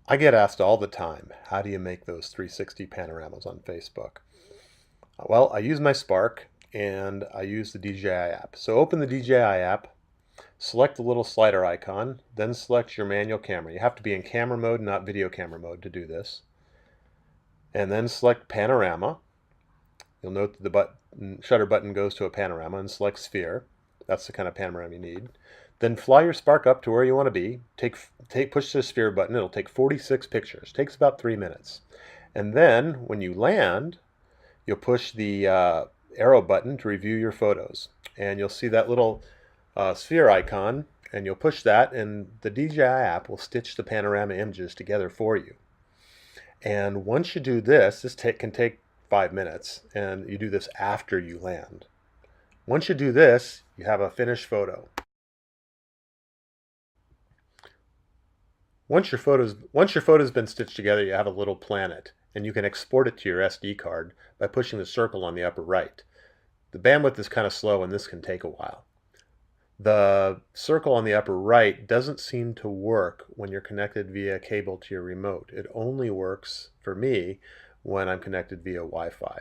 I get asked all the time, how do you make those 360 panoramas on Facebook? Well, I use my Spark and I use the DJI app. So open the DJI app, select the little slider icon, then select your manual camera. You have to be in camera mode, not video camera mode to do this. And then select Panorama. You'll note that the shutter button goes to a panorama and select Sphere. That's the kind of panorama you need. Then fly your Spark up to where you want to be. Push the Sphere button. It'll take 46 pictures. Takes about 3 minutes. And then when you land, you'll push the arrow button to review your photos. And you'll see that little sphere icon, and you'll push that, and the DJI app will stitch the panorama images together for you. And once you do this, can take 5 minutes, and you do this after you land. Once you do this, you have a finished photo. Once your photo's been stitched together, you have a little planet, and you can export it to your SD card by pushing the circle on the upper right. The bandwidth is kind of slow, and this can take a while. The circle on the upper right doesn't seem to work when you're connected via cable to your remote. It only works for me when I'm connected via Wi-Fi.